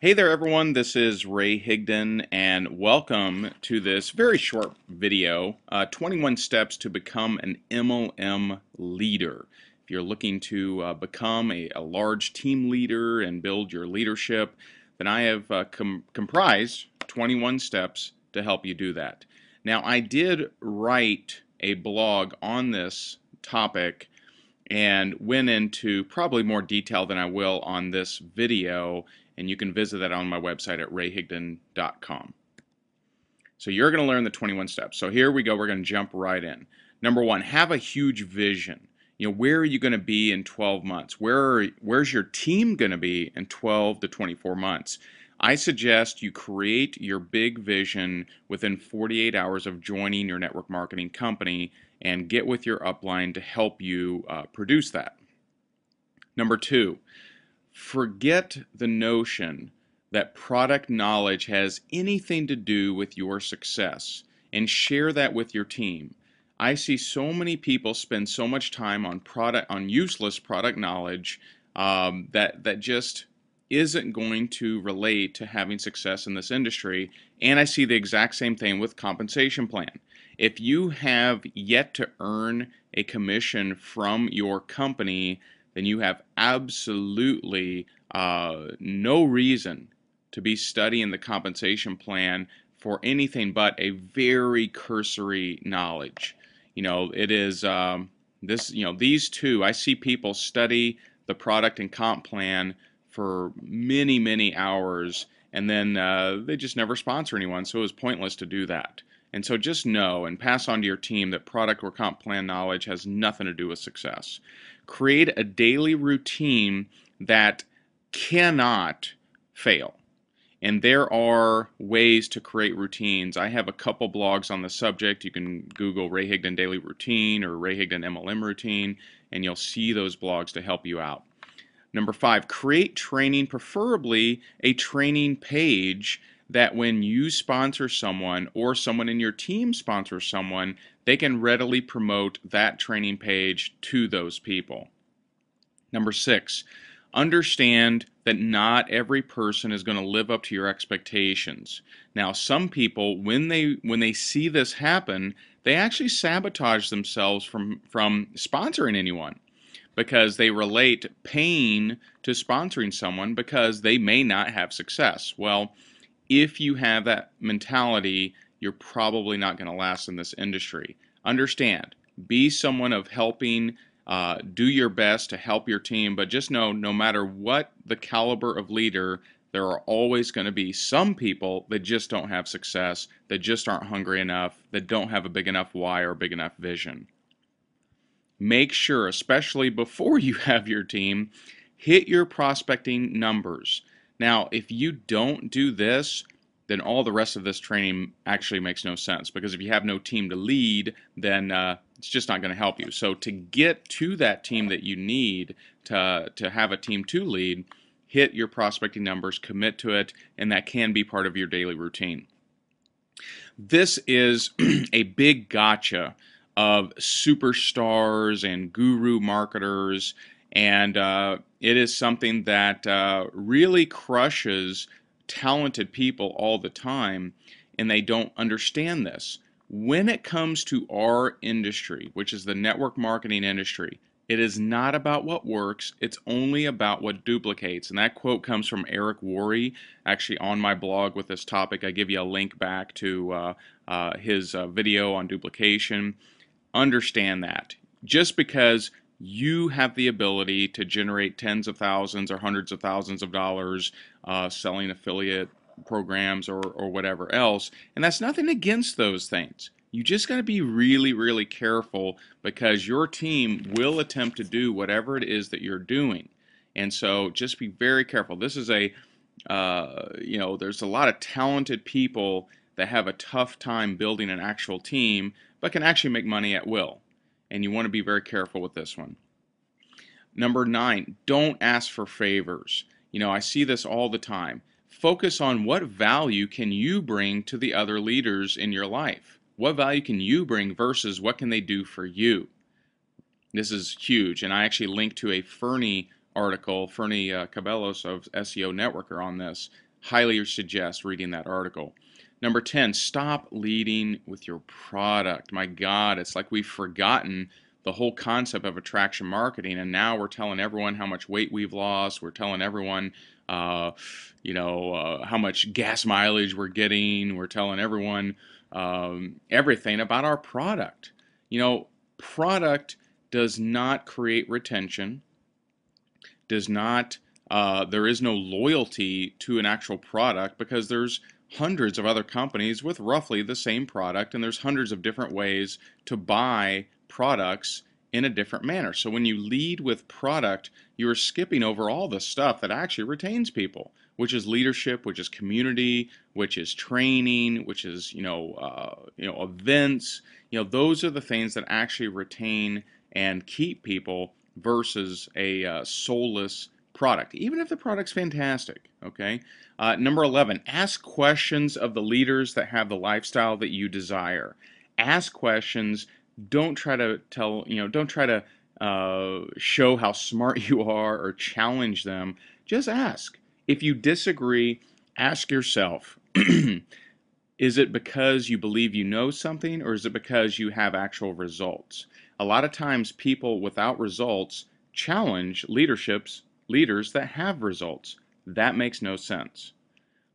Hey there everyone, this is Ray Higdon and welcome to this very short video, 21 steps to become an MLM leader. If you're looking to become a large team leader and build your leadership, then I have comprised 21 steps to help you do that. Now I did write a blog on this topic and went into probably more detail than I will on this video, and you can visit that on my website at rayhigdon.com. So you're going to learn the 21 steps. So here we go. We're going to jump right in. Number one, have a huge vision. Where are you going to be in 12 months? Where's your team going to be in 12 to 24 months? I suggest you create your big vision within 48 hours of joining your network marketing company and get with your upline to help you produce that. Number two, forget the notion that product knowledge has anything to do with your success and share that with your team. I see so many people spend so much time on useless product knowledge that just isn't going to relate to having success in this industry. And I see the exact same thing with compensation plan. If you have yet to earn a commission from your company, then you have absolutely no reason to be studying the compensation plan for anything but a very cursory knowledge. It is these two. I see people study the product and comp plan for many, many hours, and then they just never sponsor anyone, so it was pointless to do that. And so just know and pass on to your team that product or comp plan knowledge has nothing to do with success. Create a daily routine that cannot fail. And there are ways to create routines. I have a couple blogs on the subject. You can Google Ray Higdon Daily Routine or Ray Higdon MLM Routine, and you'll see those blogs to help you out. Number five, create training, preferably a training page that when you sponsor someone or someone in your team sponsors someone, they can readily promote that training page to those people. Number six, understand that not every person is going to live up to your expectations. Now, some people, when they see this happen, they actually sabotage themselves from sponsoring anyone, because they relate pain to sponsoring someone because they may not have success. Well, if you have that mentality, you're probably not going to last in this industry. Understand, be someone of helping, do your best to help your team, but just know, no matter what the caliber of leader, there are always going to be some people that just don't have success, that just aren't hungry enough, that don't have a big enough why or big enough vision. Make sure, especially before you have your team, hit your prospecting numbers. Now, if you don't do this, then all the rest of this training actually makes no sense, because if you have no team to lead, then it's just not going to help you. So to get to that team that you need to have a team to lead, hit your prospecting numbers, commit to it, and that can be part of your daily routine. This is a big gotcha of superstars and guru marketers, and it is something that really crushes talented people all the time, and they don't understand this. When it comes to our industry, which is the network marketing industry, it is not about what works, it's only about what duplicates. And that quote comes from Eric Worre. Actually, on my blog with this topic, I give you a link back to his video on duplication. Understand that. Just because you have the ability to generate tens of thousands or hundreds of thousands of dollars selling affiliate programs or whatever else, and that's nothing against those things. You just got to be really, really careful, because your team will attempt to do whatever it is that you're doing. And so just be very careful. This is there's a lot of talented people that have a tough time building an actual team, but can actually make money at will. And you want to be very careful with this one. Number 9, don't ask for favors. I see this all the time. Focus on what value can you bring to the other leaders in your life. What value can you bring versus what can they do for you? This is huge, and I actually linked to a Fernie article, Fernie Cabellos of SEO Networker, on this. highly suggest reading that article. Number 10, stop leading with your product. My God, it's like we've forgotten the whole concept of attraction marketing, and now we're telling everyone how much weight we've lost. We're telling everyone, how much gas mileage we're getting. We're telling everyone everything about our product. Product does not create retention, does not, there is no loyalty to an actual product, because there's hundreds of other companies with roughly the same product, and there's hundreds of different ways to buy products in a different manner. So when you lead with product, you're skipping over all the stuff that actually retains people, which is leadership, which is community, which is training, which is events. Those are the things that actually retain and keep people versus a soulless product, even if the product's fantastic. Okay. Number 11, ask questions of the leaders that have the lifestyle that you desire. Ask questions. Don't try to show how smart you are or challenge them. Just ask. If you disagree, ask yourself, is it because you believe you know something, or is it because you have actual results? A lot of times people without results challenge leaders that have results. That makes no sense.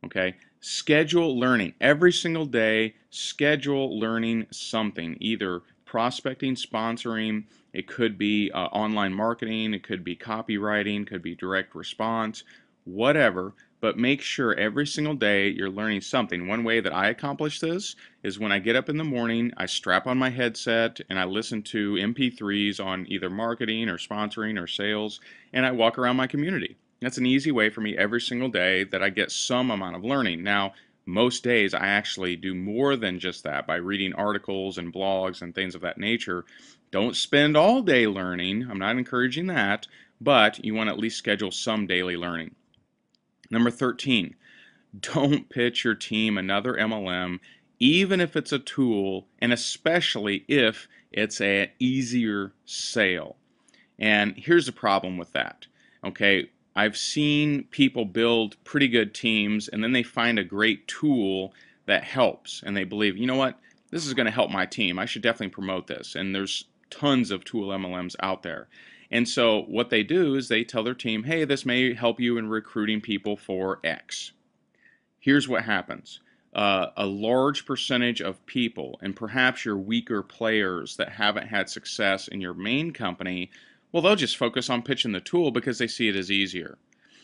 Okay? Schedule learning. Every single day, schedule learning something, either prospecting, sponsoring, it could be online marketing, it could be copywriting, it could be direct response, whatever. But make sure every single day you're learning something. One way that I accomplish this is when I get up in the morning, I strap on my headset and I listen to MP3s on either marketing or sponsoring or sales, and I walk around my community. That's an easy way for me every single day that I get some amount of learning. Now, most days I actually do more than just that by reading articles and blogs and things of that nature. Don't spend all day learning. I'm not encouraging that, but you want to at least schedule some daily learning. Number 13, don't pitch your team another MLM, even if it's a tool, and especially if it's an easier sale. And here's the problem with that. Okay, I've seen people build pretty good teams, and then they find a great tool that helps, and they believe, you know what, this is going to help my team. I should definitely promote this. And there's tons of tool MLMs out there. And so what they do is they tell their team, hey, this may help you in recruiting people for X. Here's what happens. A large percentage of people, and perhaps your weaker players that haven't had success in your main company, well, they'll just focus on pitching the tool because they see it as easier.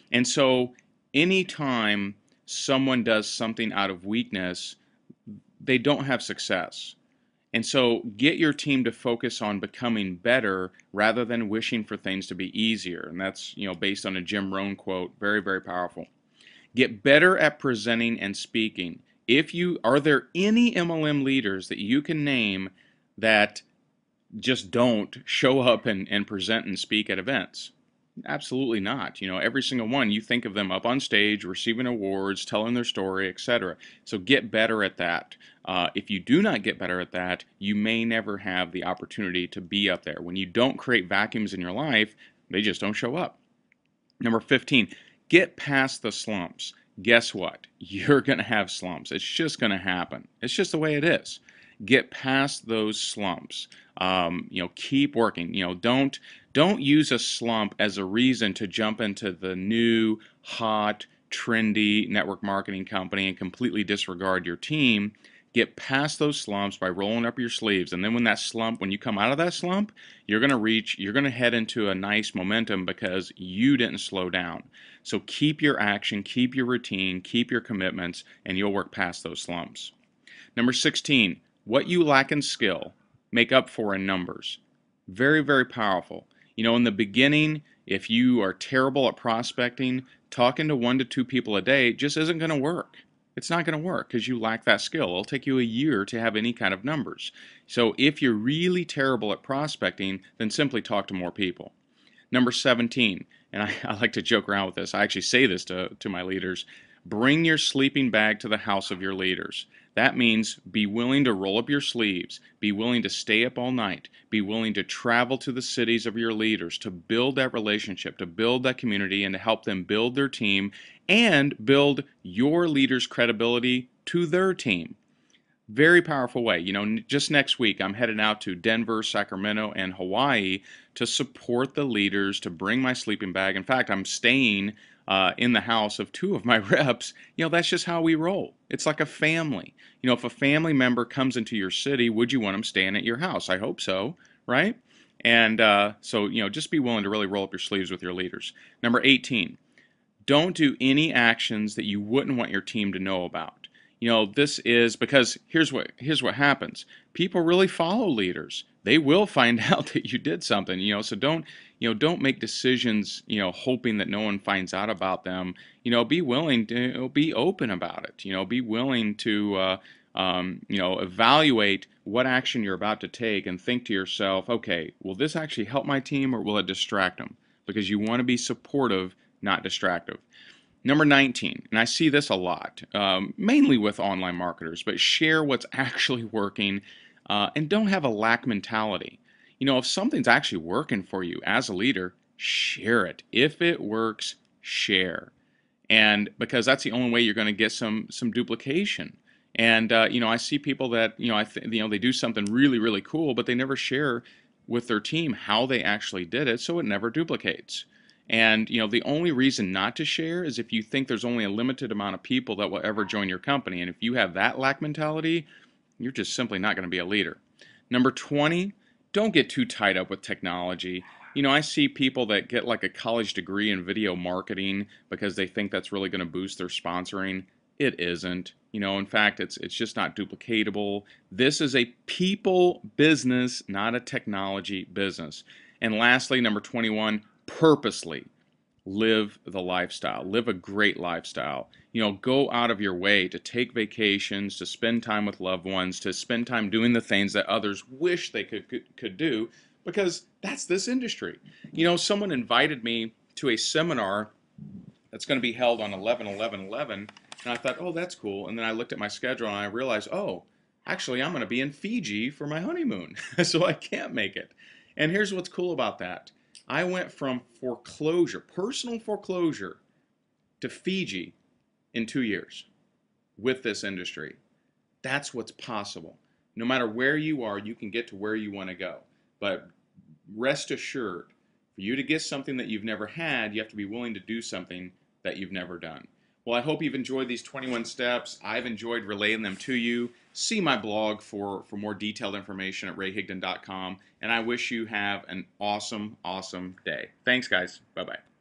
And so anytime someone does something out of weakness, they don't have success. And so get your team to focus on becoming better rather than wishing for things to be easier. And that's, based on a Jim Rohn quote, very, very powerful. Get better at presenting and speaking. Are there any MLM leaders that you can name that just don't show up and present and speak at events? Absolutely not. Every single one, you think of them up on stage, receiving awards, telling their story, etc. So get better at that. If you do not get better at that, you may never have the opportunity to be up there. When you don't create vacuums in your life, they just don't show up. Number 15, get past the slumps. Guess what? You're going to have slumps. It's just going to happen. It's just the way it is. Get past those slumps. Keep working. Don't use a slump as a reason to jump into the new, hot, trendy network marketing company and completely disregard your team. Get past those slumps by rolling up your sleeves. And then when you come out of that slump, you're going to head into a nice momentum because you didn't slow down. So keep your action, keep your routine, keep your commitments, and you'll work past those slumps. Number 16, what you lack in skill, make up for in numbers. Very, very powerful. In the beginning, if you are terrible at prospecting, talking to 1 to 2 people a day just isn't going to work. It's not going to work because you lack that skill. It'll take you a year to have any kind of numbers. So if you're really terrible at prospecting, then simply talk to more people. Number 17, and I like to joke around with this. I actually say this to my leaders. Bring your sleeping bag to the house of your leaders. That means be willing to roll up your sleeves, be willing to stay up all night, be willing to travel to the cities of your leaders to build that relationship, to build that community, and to help them build their team and build your leaders' credibility to their team. Very powerful way. Just next week, I'm headed out to Denver, Sacramento, and Hawaii to support the leaders, to bring my sleeping bag. In fact, I'm staying in the house of two of my reps. That's just how we roll. It's like a family. If a family member comes into your city, would you want them staying at your house? I hope so, right? And so, just be willing to really roll up your sleeves with your leaders. Number 18, don't do any actions that you wouldn't want your team to know about. This is because here's what happens. People really follow leaders. They will find out that you did something, so don't make decisions, hoping that no one finds out about them. Be willing to be open about it. Be willing to evaluate what action you're about to take and think to yourself, okay, will this actually help my team or will it distract them? Because you want to be supportive, not distractive. Number 19, and I see this a lot, mainly with online marketers, but share what's actually working and don't have a lack mentality. If something's actually working for you as a leader, share it. If it works, share. And because that's the only way you're going to get some duplication. And I see people that they do something really, really cool, but they never share with their team how they actually did it, so it never duplicates. And the only reason not to share is if you think there's only a limited amount of people that will ever join your company. And if you have that lack mentality, you're just simply not going to be a leader. Number 20, don't get too tied up with technology. I see people that get like a college degree in video marketing because they think that's really going to boost their sponsoring. It isn't. In fact, it's just not duplicatable. This is a people business, not a technology business. And lastly, number 21, purposely live the lifestyle. Live a great lifestyle. Go out of your way to take vacations, to spend time with loved ones, to spend time doing the things that others wish they could do, because that's this industry. Someone invited me to a seminar that's going to be held on 11/11/11, and I thought, oh, that's cool. And then I looked at my schedule and I realized, oh, actually, I'm going to be in Fiji for my honeymoon, so I can't make it. And here's what's cool about that. I went from foreclosure, personal foreclosure, to Fiji in 2 years with this industry. That's what's possible. No matter where you are, you can get to where you want to go. But rest assured, for you to get something that you've never had, you have to be willing to do something that you've never done. Well, I hope you've enjoyed these 21 steps. I've enjoyed relaying them to you. See my blog for more detailed information at rayhigdon.com. And I wish you have an awesome, awesome day. Thanks, guys. Bye-bye.